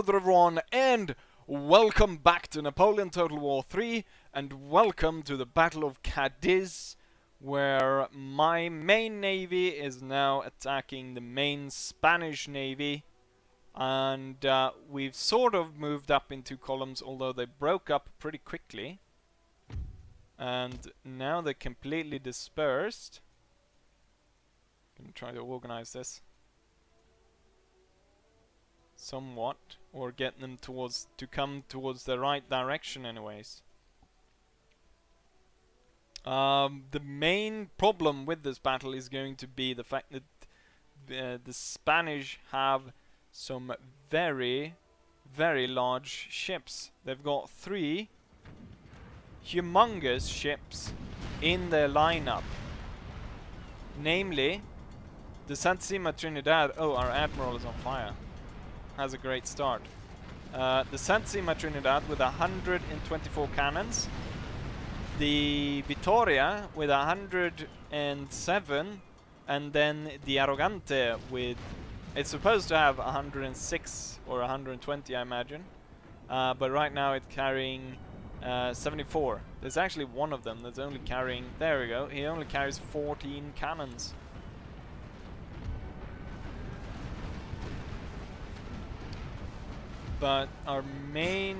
there everyone, and welcome back to Napoleon Total War 3, and welcome to the Battle of Cadiz, where my main navy is now attacking the main Spanish navy, and we've sort of moved up in two columns, although they broke up pretty quickly, and now they're completely dispersed. I'm gonna try to organize this somewhat, or get them to come towards the right direction anyways. The main problem with this battle is going to be the fact that the Spanish have some very large ships. They've got 3 humongous ships in their lineup, namely the Santísima Trinidad. Oh, our admiral is on fire. Has a great start. The Santísima Trinidad with 124 cannons, the Vittoria with 107, and then the Arrogante with, it's supposed to have 106 or 120, I imagine, but right now it's carrying 74. There's actually one of them that's only carrying, there we go, he only carries 14 cannons. But our main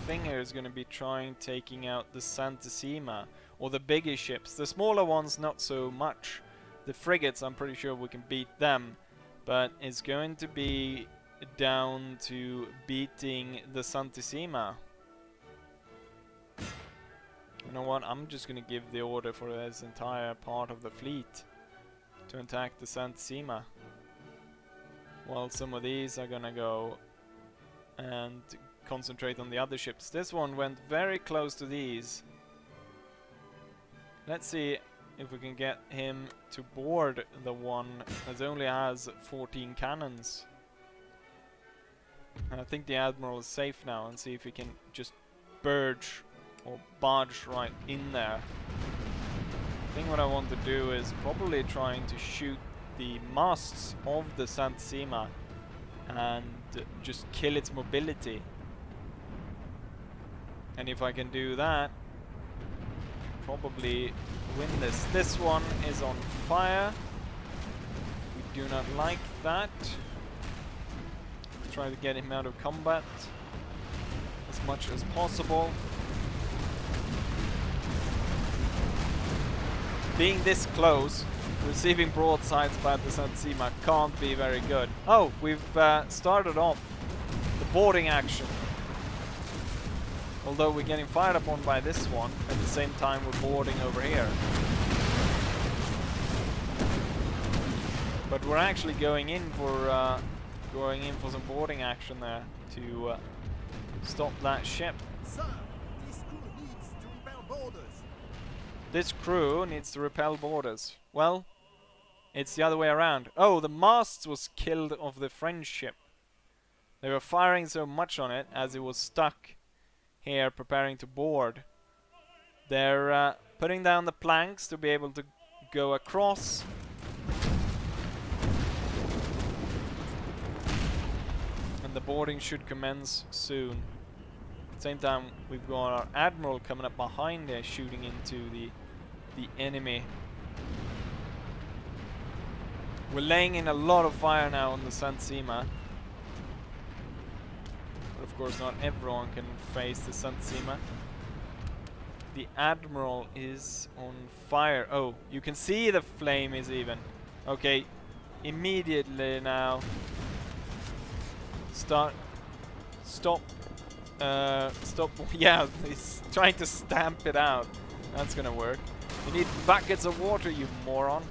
thing here is going to be trying taking out the Santísima, or the bigger ships. The smaller ones not so much. The frigates, I'm pretty sure we can beat them, but it's going to be down to beating the Santísima. You know what? I'm just going to give the order for this entire part of the fleet to attack the Santísima. Well, some of these are gonna go and concentrate on the other ships. This one went very close to these. Let's see if we can get him to board the one that only has 14 cannons. And I think the admiral is safe now, and see if we can just barge right in there. I think what I want to do is probably trying to shoot the masts of the Santísima and just kill its mobility. And if I can do that, probably win this. This one is on fire. We do not like that. Try to get him out of combat as much as possible. Being this close, receiving broadsides by the Santísima can't be very good. Oh, we've started off the boarding action. Although we're getting fired upon by this one, at the same time we're boarding over here. But we're actually going in for some boarding action there to stop that ship. Sir, this crew needs to repel boarders. This crew needs to repel boarders. Well, it's the other way around. Oh, the masts was killed of the French ship. They were firing so much on it as it was stuck here preparing to board. They're putting down the planks to be able to go across. And the boarding should commence soon. At the same time, we've got our admiral coming up behind there shooting into the enemy. We're laying in a lot of fire now on the Santísima. But of course not everyone can face the Santísima. The admiral is on fire. Oh, you can see the flame is even. Okay, immediately now. Stop. Yeah, he's trying to stamp it out. That's gonna work. You need buckets of water, you moron.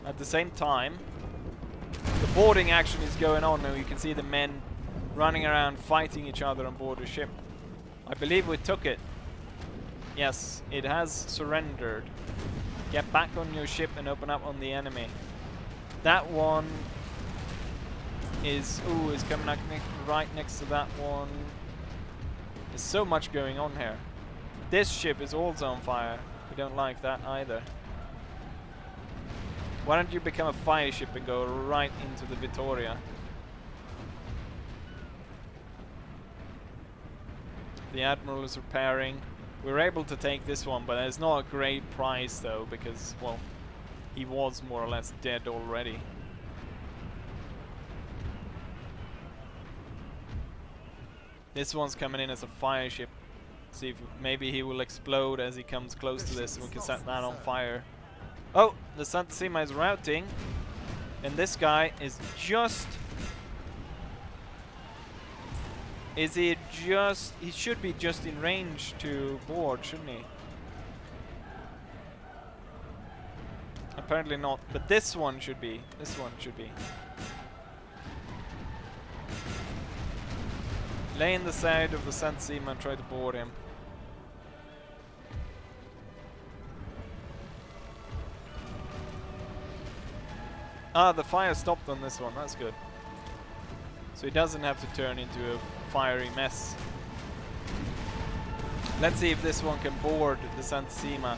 At the same time, the boarding action is going on now. You can see the men running around fighting each other on board the ship. I believe we took it. Yes, it has surrendered. Get back on your ship and open up on the enemy. That one is coming right next to that one. There's so much going on here. This ship is also on fire. We don't like that either. Why don't you become a fire ship and go right into the Vittoria? The Admiral is repairing. We were able to take this one, but it's not a great price though, because, well, he was more or less dead already. This one's coming in as a fire ship. See if maybe he will explode as he comes close to this and we can set that on fire. Oh, the Santa Sima is routing. And this guy is just... Is he just... He should be just in range to board, shouldn't he? Apparently not, but this one should be. This one should be. Lay in the side of the Santa Sima and try to board him. Ah, the fire stopped on this one, that's good. So he doesn't have to turn into a fiery mess. Let's see if this one can board the Santa Sima.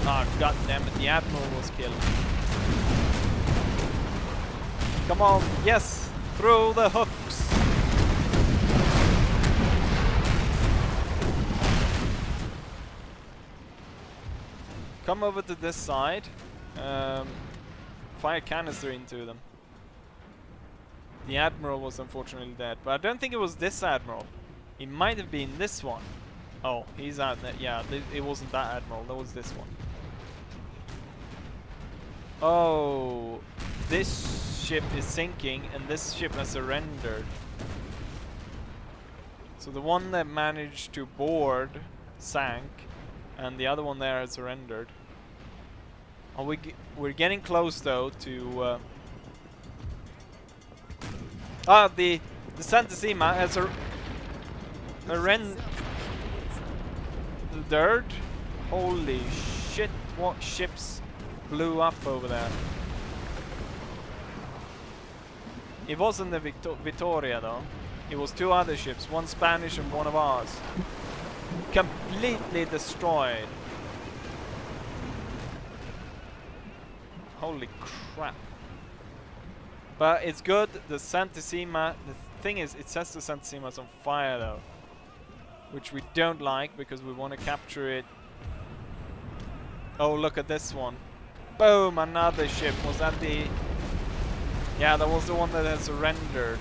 Ah, goddammit, the Admiral was killed. Come on, yes! Throw the hooks! Come over to this side. Fire canister into them. The Admiral was unfortunately dead, but I don't think it was this Admiral. It might have been this one. Oh, he's out there. Yeah, it wasn't that Admiral, that was this one. Oh, this ship is sinking and this ship has surrendered. So the one that managed to board sank and the other one there has surrendered. Oh, we're getting close though to the Santa Sima has surrendered. Holy shit, what ships blew up over there? It wasn't the Vittoria though. It was two other ships, one Spanish and one of ours. Completely destroyed. Holy crap. But it's good, the Santa Sima, the thing is, it says the Santa Sima is on fire though. Which we don't like because we want to capture it. Oh, look at this one. Boom, another ship. Was that the... Yeah, that was the one that had surrendered.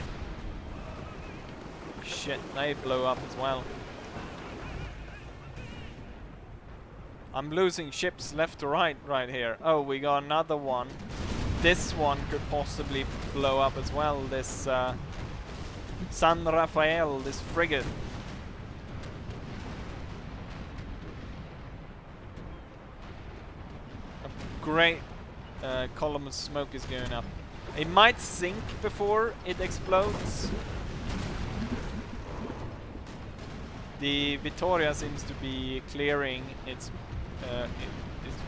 Shit, they blew up as well. I'm losing ships left to right here. Oh, we got another one. This one could possibly blow up as well. This San Rafael, this frigate. A great column of smoke is going up. It might sink before it explodes. The Vittoria seems to be clearing its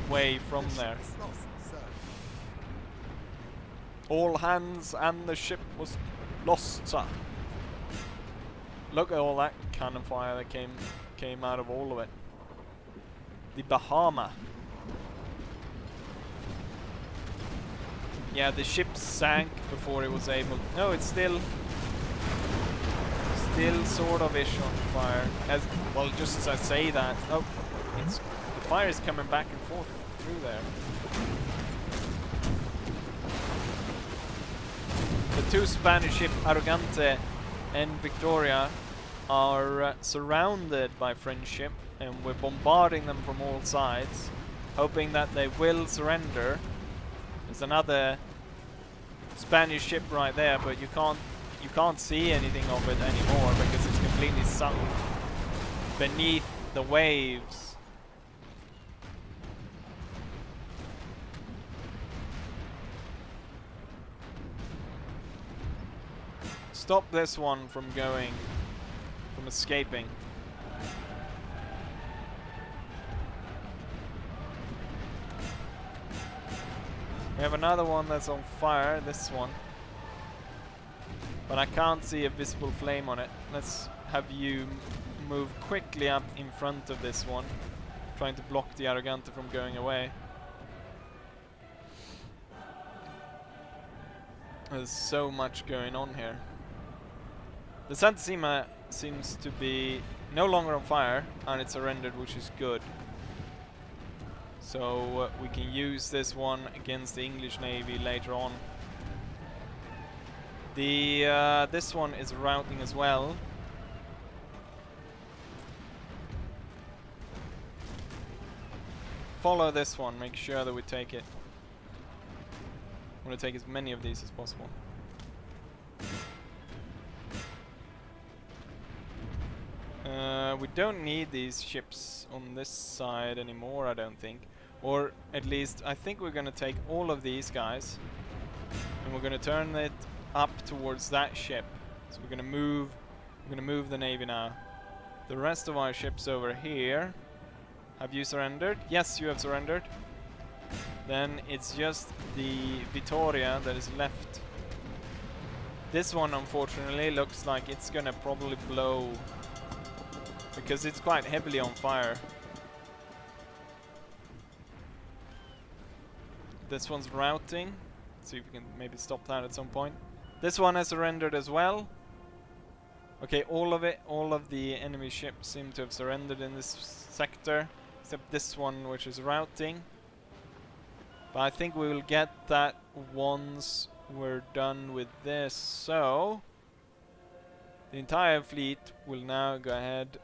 way from there. All hands and the ship was lost, sir. Look at all that cannon fire that came out of all of it. The Bahama. Yeah, the ship sank before it was able... No, it's still sort of ish on fire. As well, just as I say that, oh, the fire is coming back and forth through there. The two Spanish ships, Arrogante and Victoria, are surrounded by French ship, and we're bombarding them from all sides, hoping that they will surrender. There's another Spanish ship right there, but you can't see anything of it anymore because it's completely sunk beneath the waves. Stop this one from escaping. We have another one that's on fire, this one. But I can't see a visible flame on it. Let's have you move quickly up in front of this one, trying to block the Arrogante from going away. There's so much going on here. The Santissima seems to be no longer on fire, and it's surrendered, which is good. So we can use this one against the English Navy later on. This one is routing as well. Follow this one, make sure that we take it. I want to take as many of these as possible. We don't need these ships on this side anymore, I don't think. Or at least, I think we're going to take all of these guys and we're going to turn it up towards that ship. So we're going to move the navy now. The rest of our ships over here. Have you surrendered? Yes, you have surrendered. Then it's just the Vittoria that is left. This one, unfortunately, looks like it's gonna probably blow because it's quite heavily on fire. This one's routing. See if we can maybe stop that at some point. This one has surrendered as well. Okay, all of the enemy ships seem to have surrendered in this sector, except this one, which is routing. But I think we will get that once we're done with this. So the entire fleet will now go ahead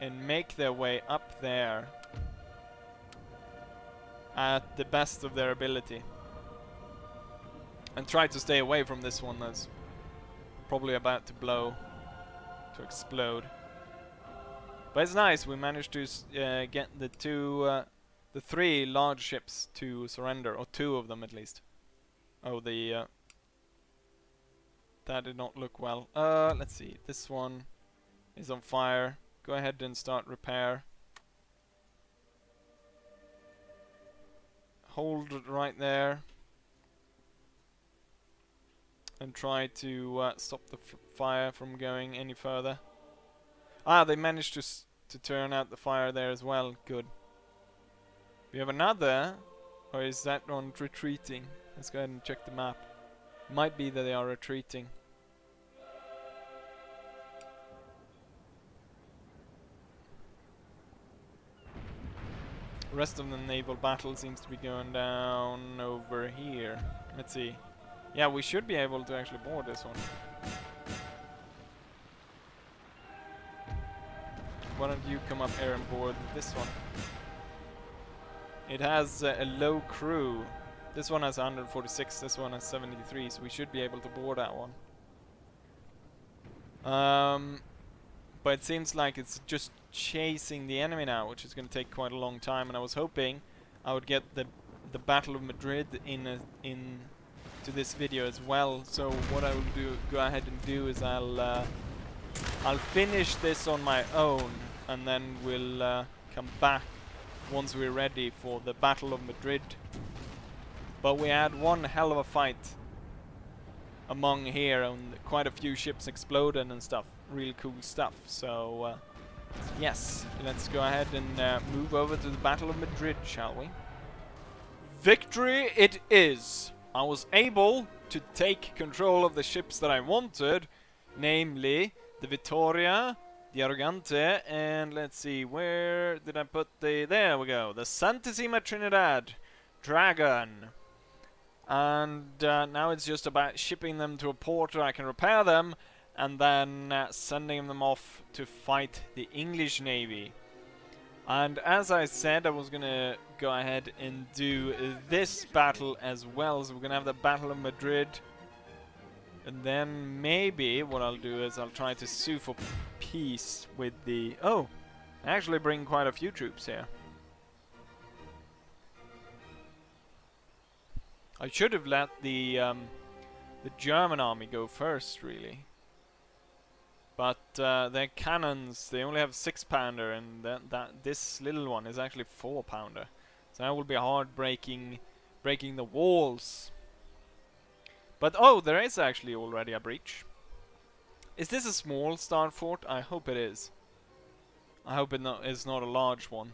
and make their way up there at the best of their ability, and try to stay away from this one that's probably about to explode. But it's nice, we managed to get the three large ships to surrender, or two of them at least. Oh, that did not look well. Let's see, this one is on fire. Go ahead and start repair. Hold it right there. And try to stop the fire from going any further. Ah, they managed to turn out the fire there as well. Good. We have another, or is that one retreating? Let's go ahead and check the map. Might be that they are retreating. The rest of the naval battle seems to be going down over here. Let's see. Yeah, we should be able to actually board this one. Why don't you come up here and board this one? It has a low crew. This one has 146, this one has 73, so we should be able to board that one. But it seems like it's just chasing the enemy now, which is going to take quite a long time, and I was hoping I would get the Battle of Madrid in to this video as well. So what I will go ahead and do is I'll finish this on my own, and then we'll come back once we're ready for the Battle of Madrid. But we had one hell of a fight among here, and quite a few ships exploded and stuff. Real cool stuff. So yes, let's go ahead and move over to the Battle of Madrid, shall we? Victory it is! I was able to take control of the ships that I wanted, namely the Vittoria, the Arrogante, and let's see, where did I put there we go, the Santissima Trinidad Dragon. And now it's just about shipping them to a port where I can repair them, and then sending them off to fight the English Navy. And as I said, I was gonna go ahead and do this battle as well, so we're gonna have the Battle of Madrid. And then maybe what I'll do is I'll try to sue for peace with the... Oh! I actually bring quite a few troops here. I should have let the German army go first, really. But their cannons, they only have 6-pounder, and this little one is actually 4-pounder. So that will be hard breaking the walls. But oh, there is actually already a breach. Is this a small start fort? I hope it is. I hope it's not a large one.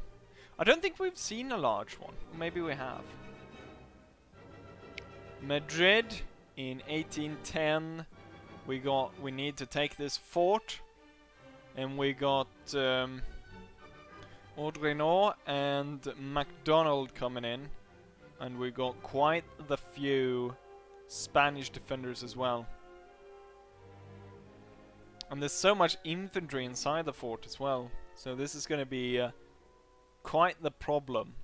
I don't think we've seen a large one. Maybe we have. Madrid in 1810. We need to take this fort. And we got Audrenot and MacDonald coming in. And we got quite the few Spanish defenders as well. And there's so much infantry inside the fort as well. So this is going to be quite the problem.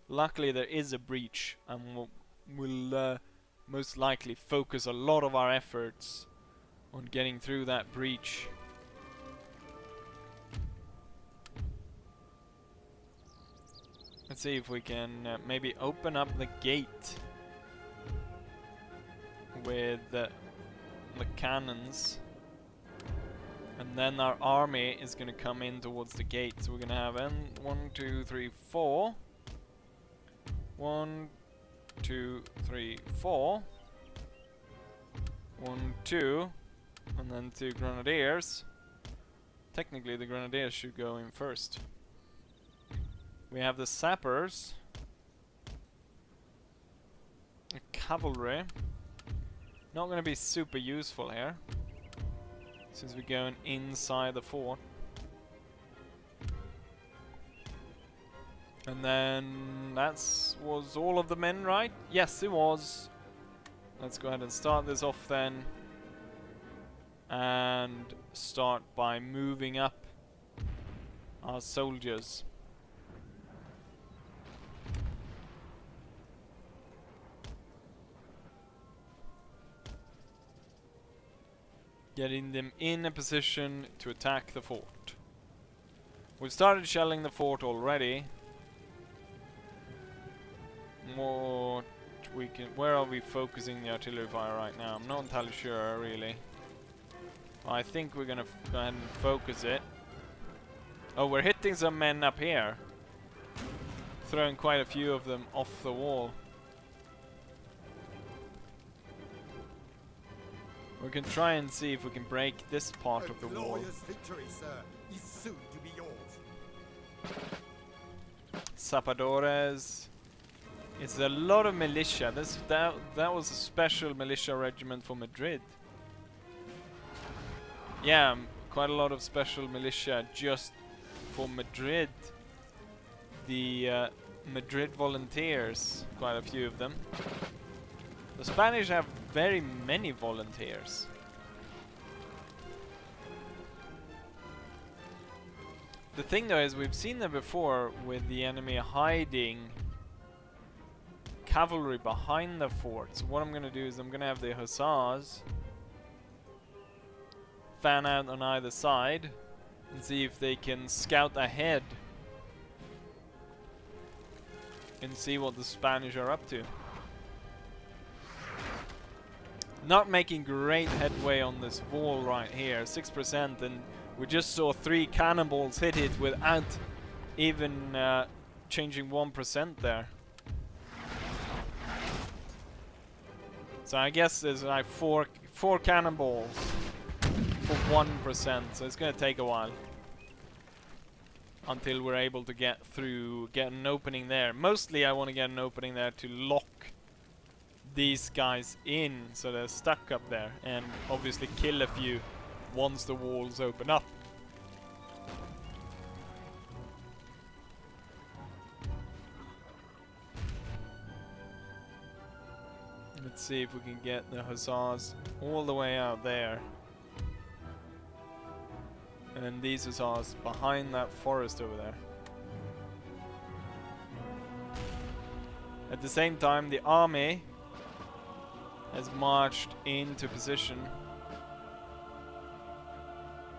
Luckily there is a breach, and we'll most likely focus a lot of our efforts on getting through that breach. Let's see if we can maybe open up the gate with the cannons. And then our army is going to come in towards the gate. So we're going to have 1, 2, 3, 4. 1, 2, 3, 4. 1, 2. And then 2 grenadiers. Technically the grenadiers should go in first. We have the sappers. The cavalry. Not going to be super useful here, since we're going inside the fort. And then was all of the men, right? Yes, it was. Let's go ahead and start this off then. And start by moving up our soldiers. Getting them in a position to attack the fort. We've started shelling the fort already. Where are we focusing the artillery fire right now? I'm not entirely sure, really. I think we're gonna go ahead and focus it. Oh, we're hitting some men up here. Throwing quite a few of them off the wall. We can try and see if we can break this part of the wall. Glorious victory, sir, is soon to be yours. Zapadores. It's a lot of militia. That was a special militia regiment for Madrid. Yeah, quite a lot of special militia just for Madrid. The Madrid volunteers, quite a few of them. The Spanish have very many volunteers. The thing though is we've seen them before with the enemy hiding cavalry behind the fort. So what I'm going to do is I'm going to have the hussars fan out on either side and see if they can scout ahead and see what the Spanish are up to. Not making great headway on this wall right here, 6%, and we just saw 3 cannonballs hit it without even changing 1% there. So I guess there's like four cannonballs for 1%, so it's gonna take a while until we're able to get an opening there. Mostly I want to get an opening there to lock these guys in so they're stuck up there, and obviously kill a few once the walls open up. Let's see if we can get the hussars all the way out there. And these hussars behind that forest over there. At the same time, the army has marched into position.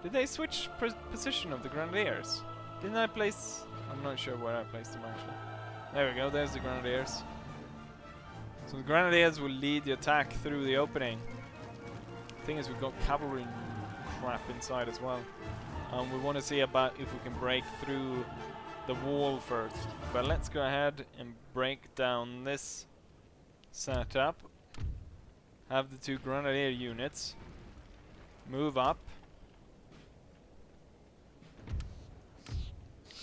Did they switch position of the grenadiers? Didn't I place... I'm not sure where I placed them actually. There we go, there's the grenadiers. So the grenadiers will lead the attack through the opening. The thing is, we've got cavalry crap inside as well. We want to see about if we can break through the wall first. But let's go ahead and break down this setup. Have the 2 grenadier units move up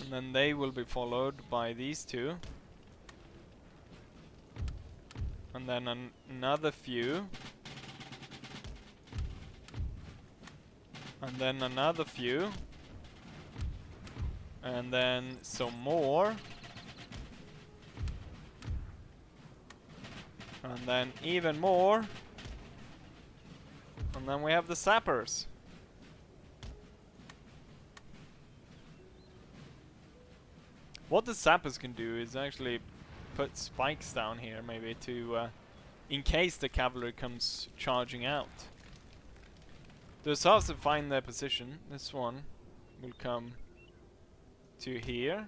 And then they will be followed by these two. And then another few. And then another few. And then some more. And then even more. And then we have the sappers. What the sappers can do is actually put spikes down here, maybe to in case the cavalry comes charging out. The assaults to find their position. This one will come to here,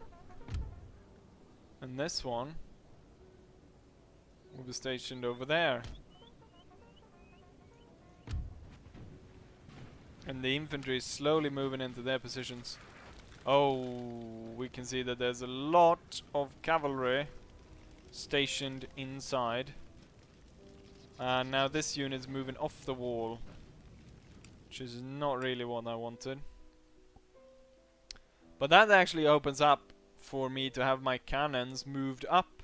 and this one will be stationed over there. And the infantry is slowly moving into their positions. Oh, we can see that there's a lot of cavalry stationed inside. And now this unit's moving off the wall, which is not really what I wanted. But that actually opens up for me to have my cannons moved up,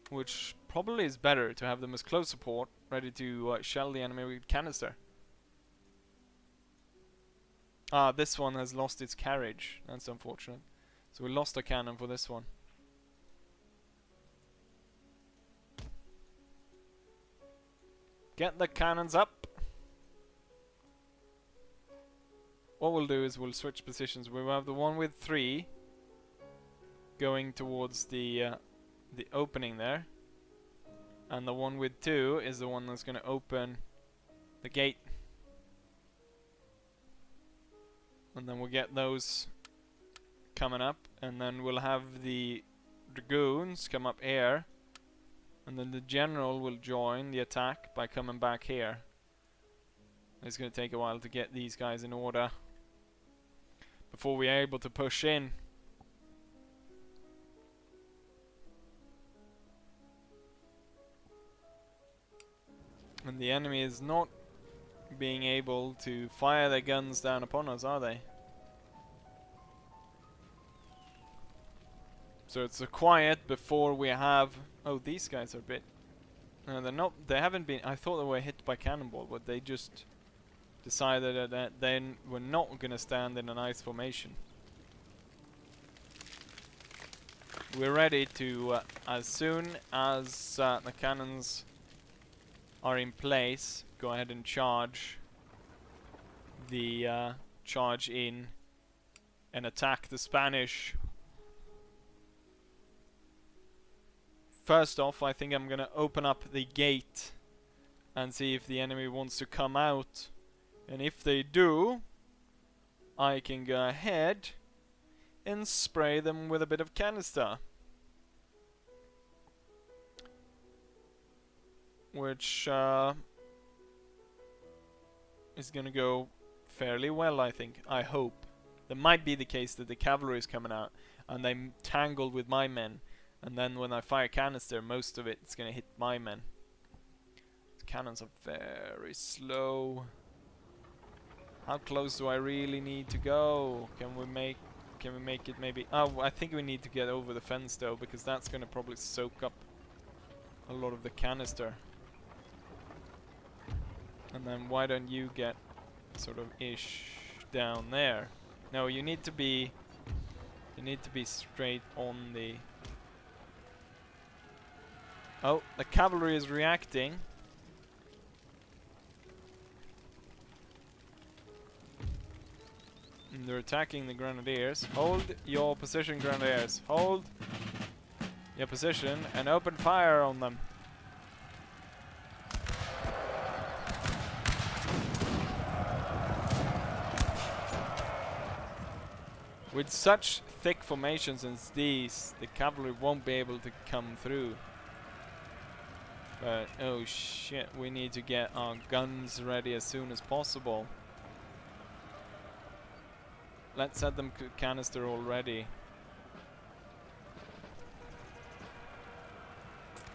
which probably is better to have them as close support, ready to shell the enemy with canister. Ah, this one has lost its carriage. That's unfortunate. So we lost a cannon for this one. Get the cannons up. What we'll do is we'll switch positions. We will have the one with 3 going towards the opening there, and the one with 2 is the one that's going to open the gate. And then we'll get those coming up, and then we'll have the dragoons come up here, and then the general will join the attack by coming back here. It's going to take a while to get these guys in order before we are able to push in. And the enemy is not being able to fire their guns down upon us, are they? So it's a quiet before we have... Oh, these guys are a bit... No, they're not... They haven't been... I thought they were hit by cannonball, but they just decided that then we're not gonna stand in a nice formation. We're ready to, as soon as the cannons are in place, go ahead and charge the charge in and attack the Spanish. First off, I think I'm gonna open up the gate and see if the enemy wants to come out, and if they do, I can go ahead and spray them with a bit of canister, which is gonna go fairly well, I think. I hope. There might be the case that the cavalry is coming out and they tangled with my men, and then when I fire canister, most of it's gonna hit my men. The cannons are very slow. How close do I really need to go? Can we make it maybe... Oh, I think we need to get over the fence though, because that's gonna probably soak up a lot of the canister. And then why don't you get sort of ish down there? No, you need to be straight on the... Oh, the cavalry is reacting. And they're attacking the grenadiers. Hold your position, grenadiers. Hold your position and open fire on them. With such thick formations as these, the cavalry won't be able to come through. But oh shit, we need to get our guns ready as soon as possible. Let's set them canister already.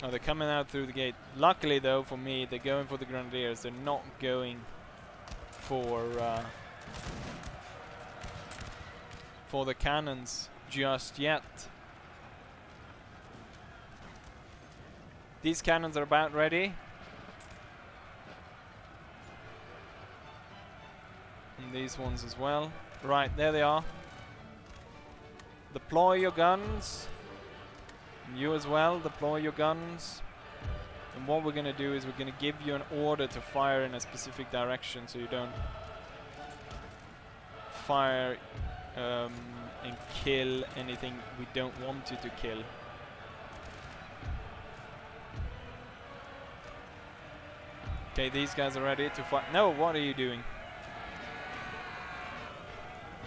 Oh, they're coming out through the gate. Luckily though for me, they're going for the grenadiers. They're not going for for the cannons just yet. These cannons are about ready. And these ones as well. Right, there they are. Deploy your guns. And you as well, deploy your guns. And what we're going to do is we're going to give you an order to fire in a specific direction so you don't fire and kill anything we don't want you to kill. Okay, these guys are ready to fight. No, what are you doing?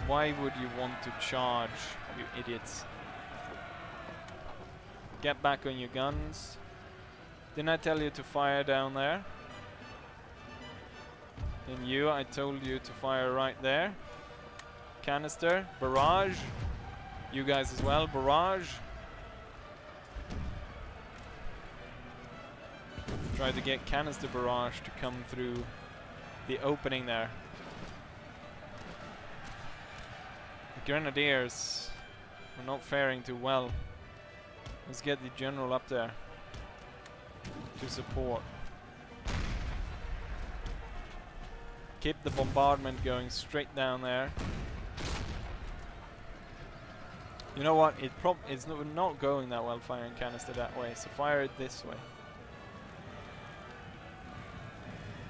Why would you want to charge, you idiots? Get back on your guns. Didn't I tell you to fire down there? And you, I told you to fire right there. Canister, barrage. You guys as well, barrage. Try to get canister barrage to come through the opening there. The Grenadiers are not faring too well. Let's get the general up there to support. Keep the bombardment going straight down there. You know what? It's not going that well firing canister that way, so fire it this way.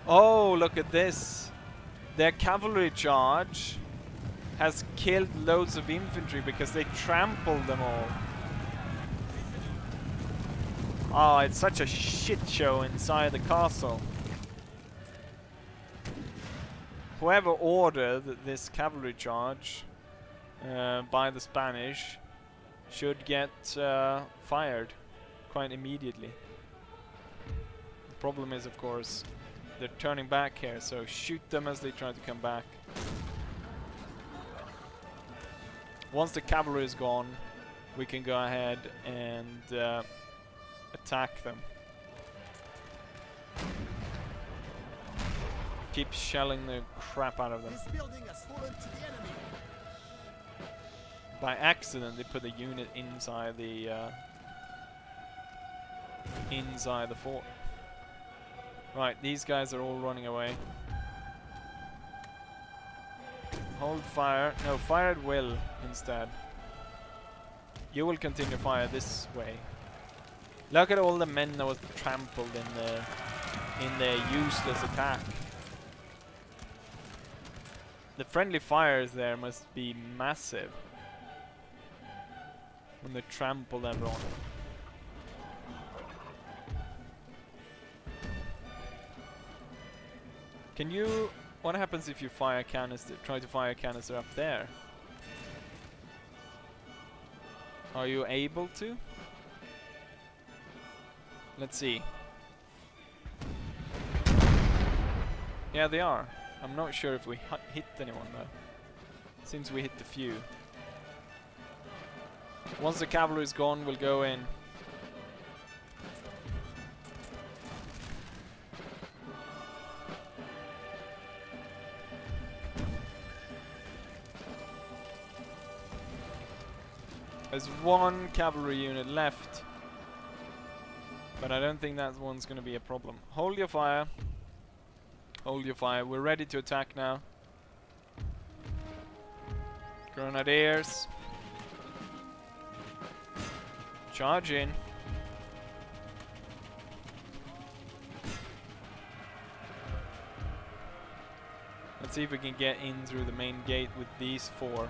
Oh, look at this. Their cavalry charge has killed loads of infantry because they trampled them all. Oh, it's such a shit show inside the castle. Whoever ordered this cavalry charge by the Spanish should get fired quite immediately. The problem is, of course, they're turning back here, so shoot them as they try to come back. Once the cavalry is gone, we can go ahead and attack them. Keep shelling the crap out of them. This building has fallen to the enemy. By accident, they put a unit inside the fort. Right, these guys are all running away. Hold fire. No, fire at will instead. You will continue fire this way. Look at all the men that was trampled in their useless attack. The friendly fires there must be massive when they trampled everyone. Can you... What happens if you fire a canister, try to fire a canister up there? Are you able to? Let's see. Yeah, they are. I'm not sure if we hit anyone though. Seems we hit a few. Once the cavalry is gone, we'll go in. There's one cavalry unit left, but I don't think that one's going to be a problem. Hold your fire. Hold your fire. We're ready to attack now. Grenadiers. Charge in. Let's see if we can get in through the main gate with these four.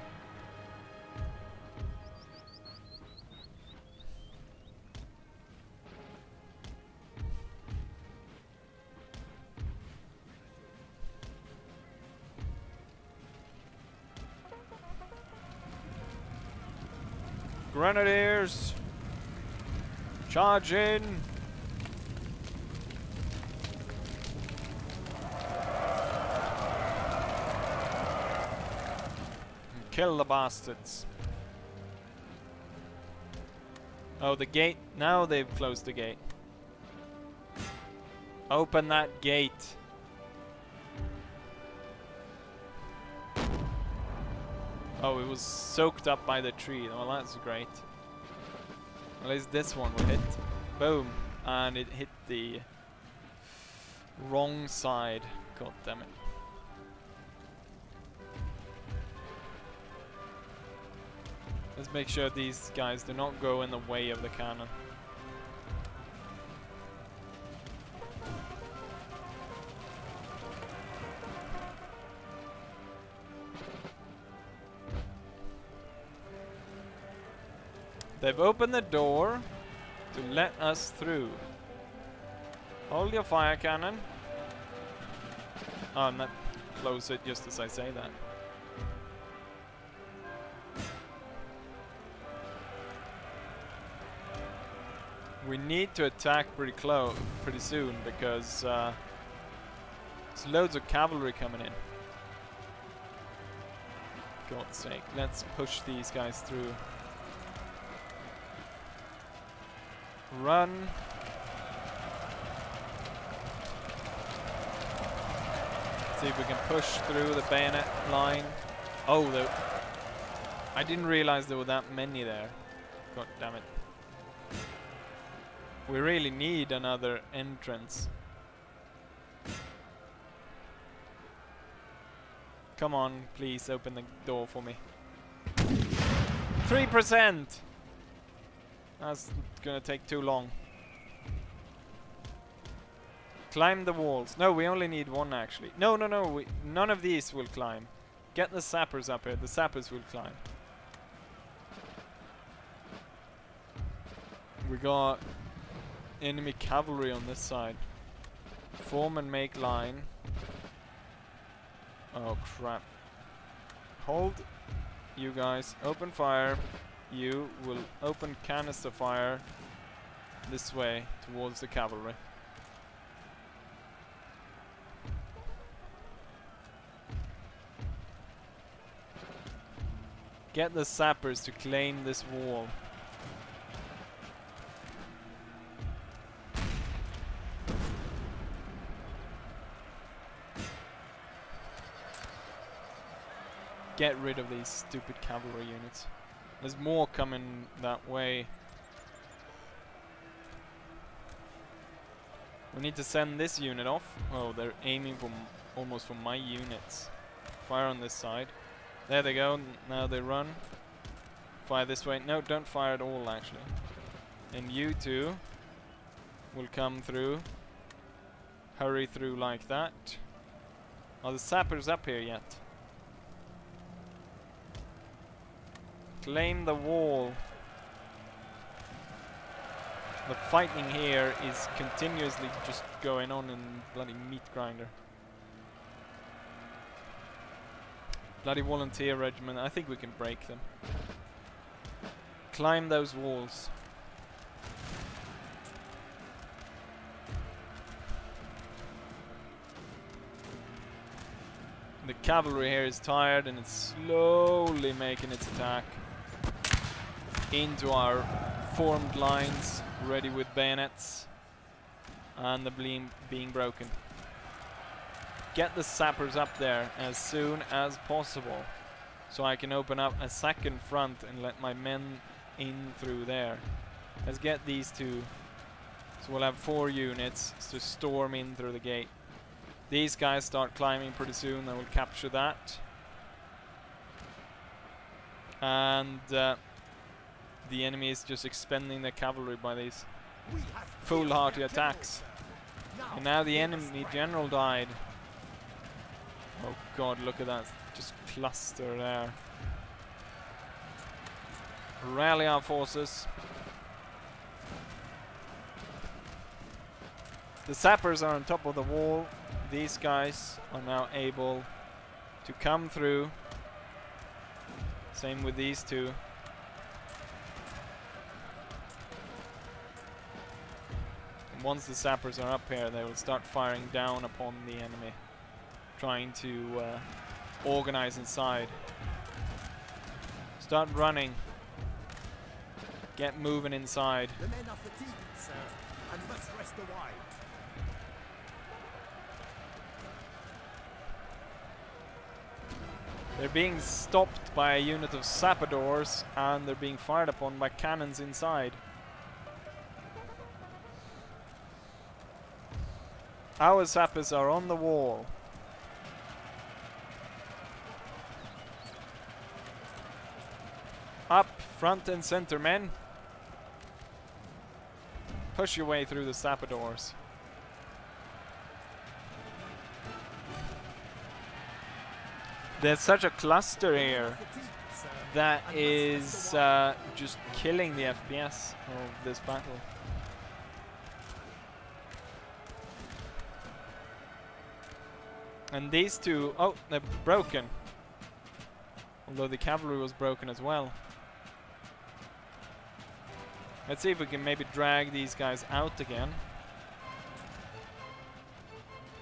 Grenadiers! Charge in! And kill the bastards. Oh, the gate. Now they've closed the gate. Open that gate. Oh, it was soaked up by the tree. Well, that's great. At least this one will hit. Boom. And it hit the wrong side. God damn it. Let's make sure these guys do not go in the way of the cannon. They've opened the door to let us through. Hold your fire cannon. Oh, not close it just as I say that. We need to attack pretty soon because there's loads of cavalry coming in. God's sake, let's push these guys through. Run. See if we can push through the bayonet line. Oh, I didn't realize there were that many there. God damn it. We really need another entrance. Come on, please open the door for me. 3%! That's gonna take too long. Climb the walls. No, we only need one actually. No, none of these will climb. Get the sappers up here. The sappers will climb. We got enemy cavalry on this side. Form and make line. Oh crap. Hold. You guys open fire. You will open canister fire this way towards the cavalry. Get the sappers to claim this wall. Get rid of these stupid cavalry units. There's more coming that way. We need to send this unit off. Oh, they're aiming for almost for my units. Fire on this side. There they go. Now they run. Fire this way. No, don't fire at all actually. And you two will come through. Hurry through like that. Are the sappers up here yet? Claim the wall. The fighting here is continuously just going on in bloody meat grinder. Bloody volunteer regiment. I think we can break them. Climb those walls. The cavalry here is tired and it's slowly making its attack into our formed lines, ready with bayonets, and the being broken. Get the sappers up there as soon as possible, so I can open up a second front and let my men in through there. Let's get these two, so we'll have 4 units to storm in through the gate. These guys start climbing pretty soon, and we'll capture that. And the enemy is just expending their cavalry by these foolhardy attacks. And now the enemy general died. Oh god, look at that. Just cluster there. Rally our forces. The sappers are on top of the wall. These guys are now able to come through. Same with these two. And once the sappers are up here, they will start firing down upon the enemy, trying to organize inside. Start running. Get moving inside. The men are fatigued, sir, and must rest a while. They're being stopped by a unit of sappadors and they're being fired upon by cannons inside. Our sappers are on the wall. Up, front and center, men. Push your way through the sappadors. There's such a cluster here that is just killing the FPS of this battle. And these two, oh, they're broken. Although the cavalry was broken as well. Let's see if we can maybe drag these guys out again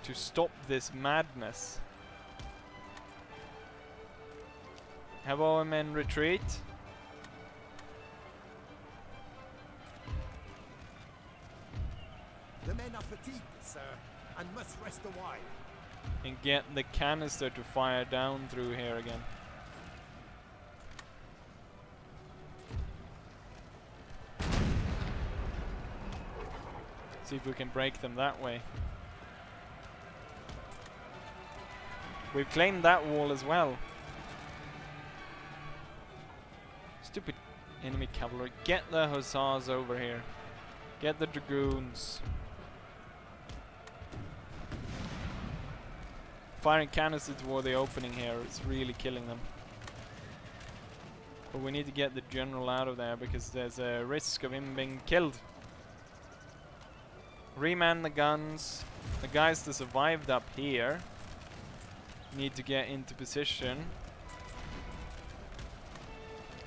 to stop this madness. Have our men retreat. The men are fatigued, sir, and must rest a while. And get the canister to fire down through here again. See if we can break them that way. We've claimed that wall as well. Stupid enemy cavalry. Get the hussars over here. Get the dragoons. Firing canisters toward the opening here is really killing them. But we need to get the general out of there because there's a risk of him being killed. Reman the guns. The guys that survived up here need to get into position.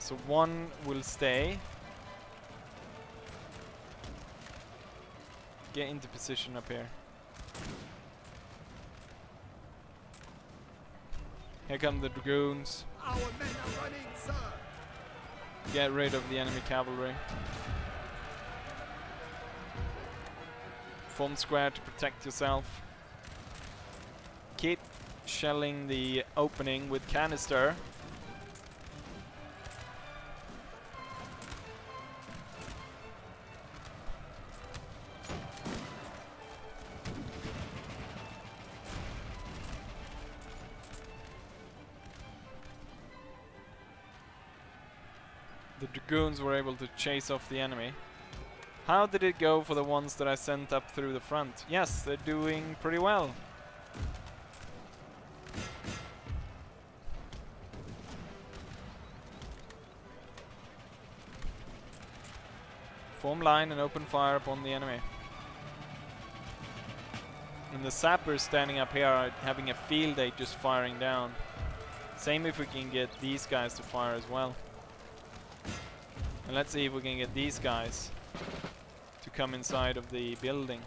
So one will stay. Get into position up here. Here come the dragoons. Our men are running, sir. Get rid of the enemy cavalry. Form square to protect yourself. Keep shelling the opening with canister. The dragoons were able to chase off the enemy. How did it go for the ones that I sent up through the front? Yes, they're doing pretty well. Form line and open fire upon the enemy. And the sappers standing up here are having a field day just firing down. Same if we can get these guys to fire as well. And let's see if we can get these guys to come inside of the building.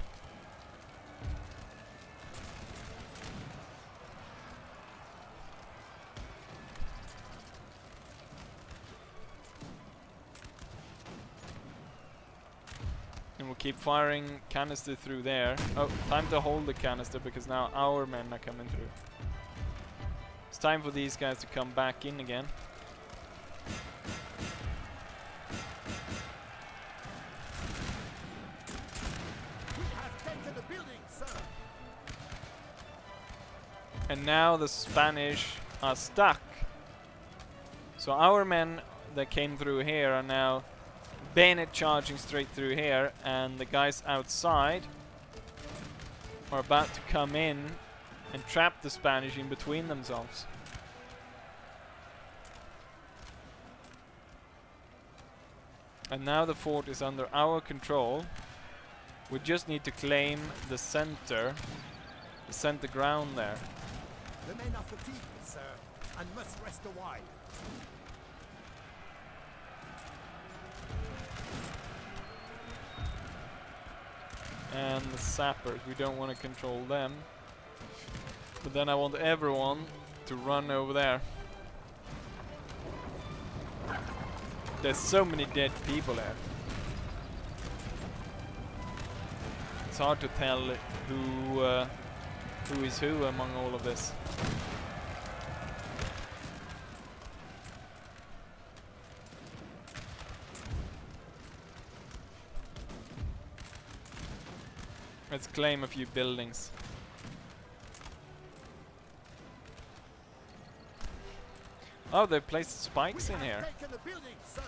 And we'll keep firing canister through there. Oh, time to hold the canister because now our men are coming through. It's time for these guys to come back in again. And now the Spanish are stuck. So our men that came through here are now bayonet charging straight through here, and the guys outside are about to come in and trap the Spanish in between themselves. And now the fort is under our control. We just need to claim the center ground there. The men are fatigued, sir, and must rest a while. And the sappers, we don't want to control them. But then I want everyone to run over there. There's so many dead people there. It's hard to tell who is who among all of this. Let's claim a few buildings. Oh, they placed spikes in here. Taken the building, sir.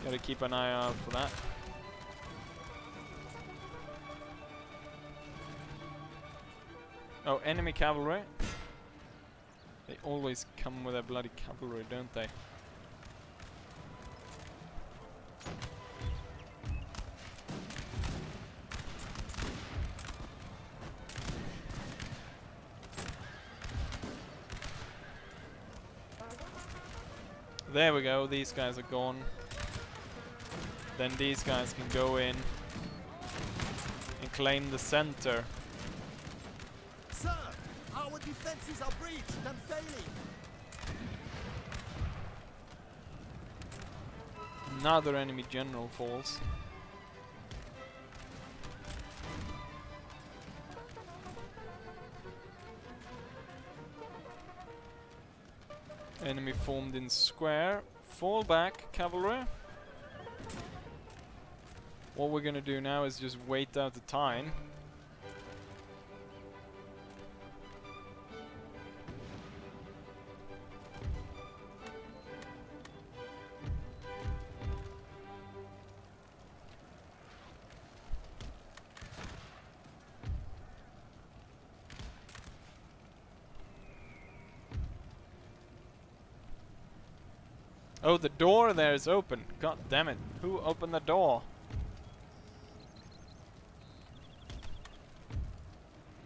Gotta keep an eye out for that. Oh, enemy cavalry. They always come with their bloody cavalry, don't they? There we go, these guys are gone. Then these guys can go in and claim the center. Sir, our defenses are breached and failing. Another enemy general falls. Enemy formed in square. Fall back, cavalry. What we're gonna do now is just wait out the time. Oh, the door there is open. God damn it. Who opened the door?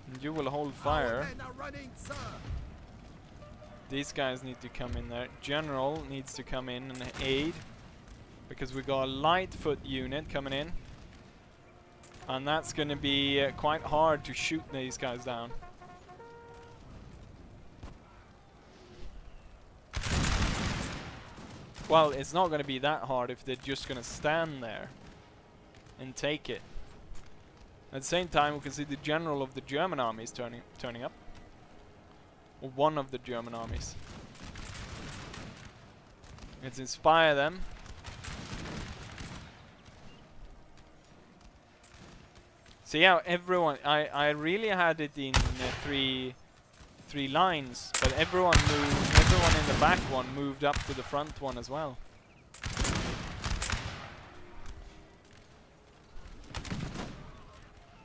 And you will hold Our fire. men are running, sir. These guys need to come in there. General needs to come in and aid. Because we got a light foot unit coming in. And that's going to be quite hard to shoot these guys down. Well, it's not going to be that hard if they're just going to stand there and take it. At the same time, we can see the general of the German army is turning up. Or one of the German armies. Let's inspire them. So yeah, everyone, I really had it in three lines, but everyone in the back one moved up to the front one as well.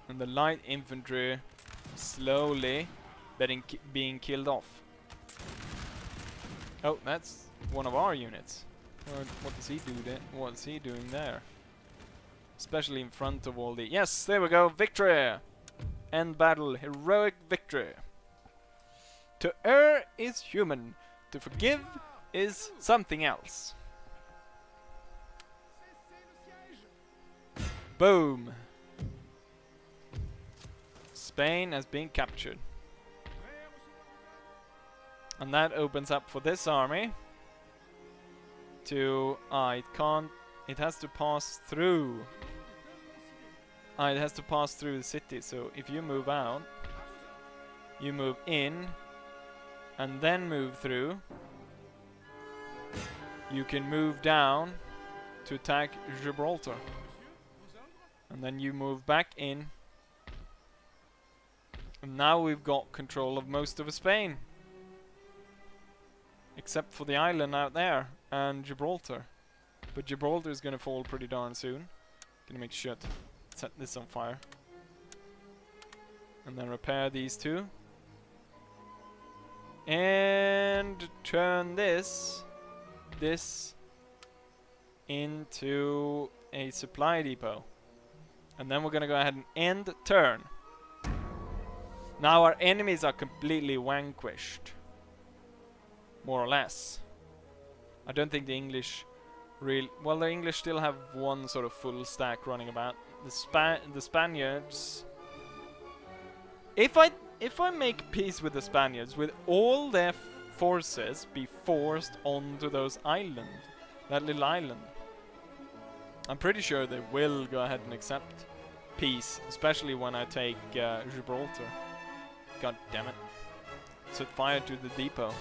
And the light infantry slowly being killed off. Oh, that's one of our units. What does he do there? What's he doing there? Especially in front of all the... Yes, there we go, victory! End battle, heroic victory. To err is human, to forgive is something else. Boom! Spain has been captured. And that opens up for this army to... it has to pass through. It has to pass through the city, so if you move out, you move in, and then move through, you can move down to attack Gibraltar. And then you move back in. And now we've got control of most of Spain. Except for the island out there, and Gibraltar. But Gibraltar is gonna fall pretty darn soon. Gonna make sure to set this on fire. And then repair these two. And turn this into a supply depot. And then we're gonna go ahead and end turn. Now our enemies are completely vanquished. More or less. I don't think the English well, the English still have one sort of full stack running about. The Spaniards... If I make peace with the Spaniards, will all their forces be forced onto those islands? That little island? I'm pretty sure they will go ahead and accept peace, especially when I take Gibraltar. God damn it. Set fire to the depot.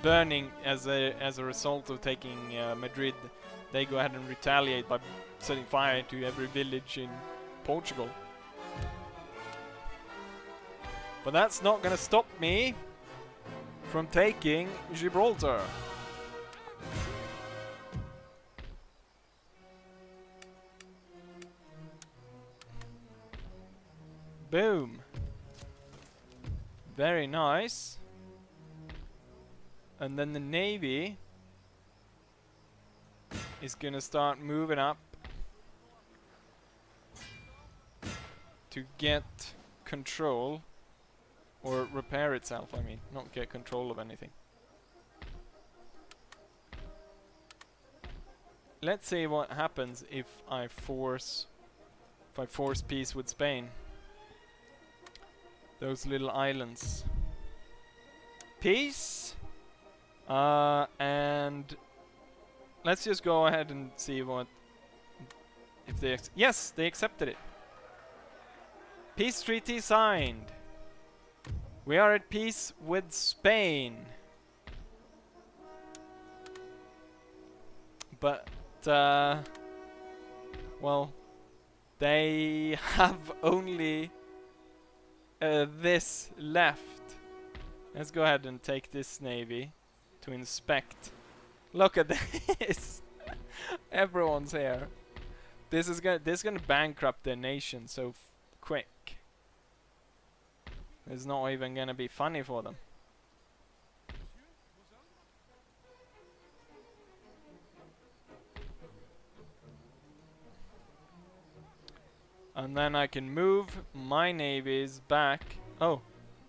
burning as a result of taking Madrid. They go ahead and retaliate by setting fire to every village in Portugal. But that's not gonna stop me from taking Gibraltar. Boom. Very nice. And then the Navy is gonna start moving up to get control, or repair itself, I mean, not get control of anything. Let's see what happens if I force peace with Spain. Those little islands. Peace. And let's just go ahead and see what if they yes, they accepted it. Peace treaty signed. We are at peace with Spain. But well, they have only this left. Let's go ahead and take this navy to inspect. Look at this. Everyone's here. This is gonna bankrupt their nation so quick. It's not even gonna be funny for them. And then I can move my navies back. Oh,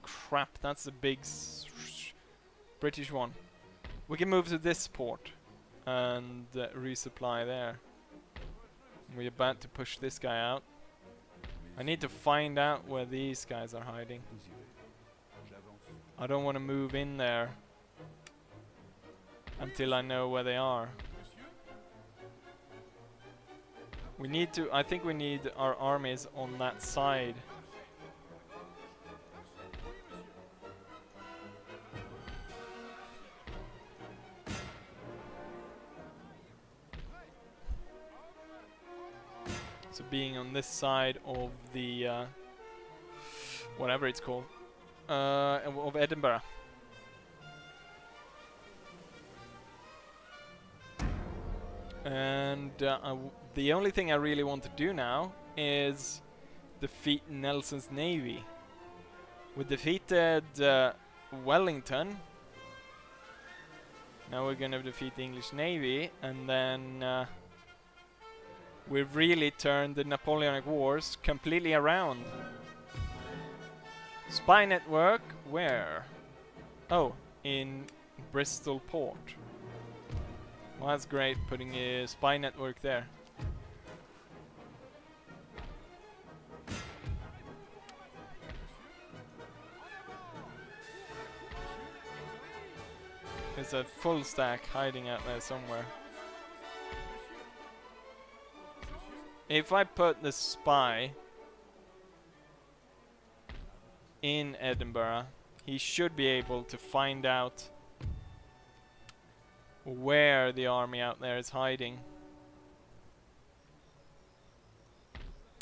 crap, that's a big British one. We can move to this port and resupply there. We're about to push this guy out. I need to find out where these guys are hiding. I don't want to move in there until I know where they are. We need to, I think we need our armies on that side. So being on this side of the, whatever it's called, of Edinburgh. And the only thing I really want to do now is defeat Nelson's navy. We defeated Wellington. Now we're gonna defeat the English navy, and then we've really turned the Napoleonic Wars completely around. Spy network, where? Oh, in Bristol port. Well, that's great, putting a spy network there. There's a full stack hiding out there somewhere. If I put the spy in Edinburgh, he should be able to find out where the army out there is hiding.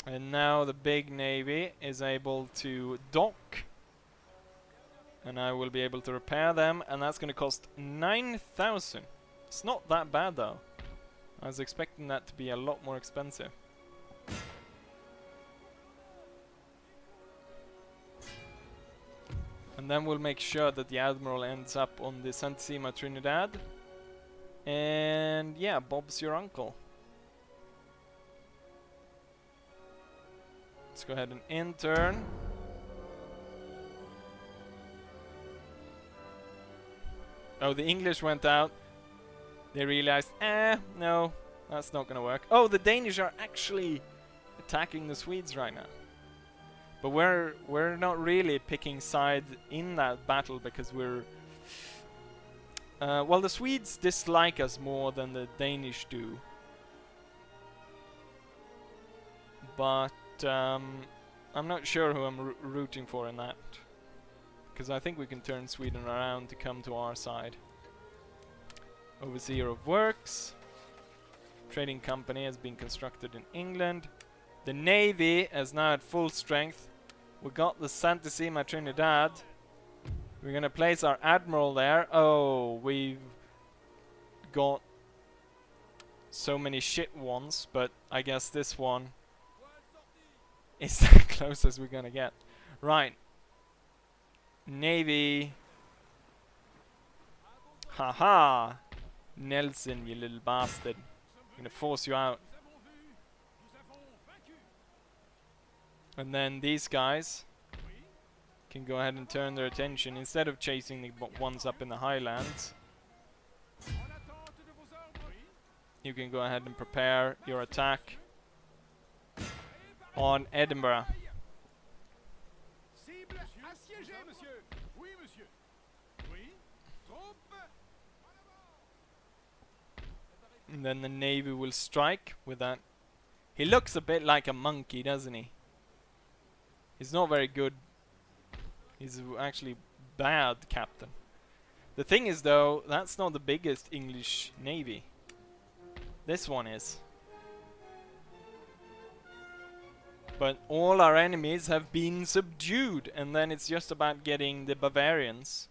And now the big navy is able to dock, and I will be able to repair them, and that's going to cost 9,000. It's not that bad though. I was expecting that to be a lot more expensive. And then we'll make sure that the Admiral ends up on the Santissima Trinidad. And yeah, Bob's your uncle. Let's go ahead and intern. Oh, the English went out. They realized, no, that's not gonna work. Oh, the Danish are actually attacking the Swedes right now. But we're not really picking sides in that battle because we're well, the Swedes dislike us more than the Danish do. But I'm not sure who I'm rooting for in that, because I think we can turn Sweden around to come to our side. Overseer of Works. Trading company has been constructed in England. The Navy is now at full strength. We got the Santissima Trinidad. We're gonna place our Admiral there. Oh, we've got so many shit ones, but I guess this one is the closest we're gonna get. Right. Navy. Haha. Nelson, you little bastard. I'm gonna force you out. And then these guys can go ahead and turn their attention instead of chasing the ones up in the highlands. You can go ahead and prepare your attack on Edinburgh. And then the Navy will strike with that. He looks a bit like a monkey, doesn't he? He's not very good. He's actually bad captain. The thing is though, that's not the biggest English navy. This one is. But all our enemies have been subdued, and then it's just about getting the Bavarians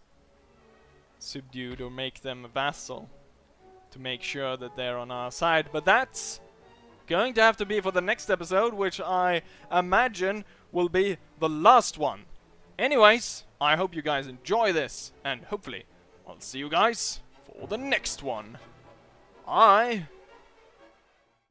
subdued or make them a vassal to make sure that they're on our side. But that's going to have to be for the next episode, which I imagine will be the last one. Anyways, I hope you guys enjoy this, and hopefully I'll see you guys for the next one. Bye!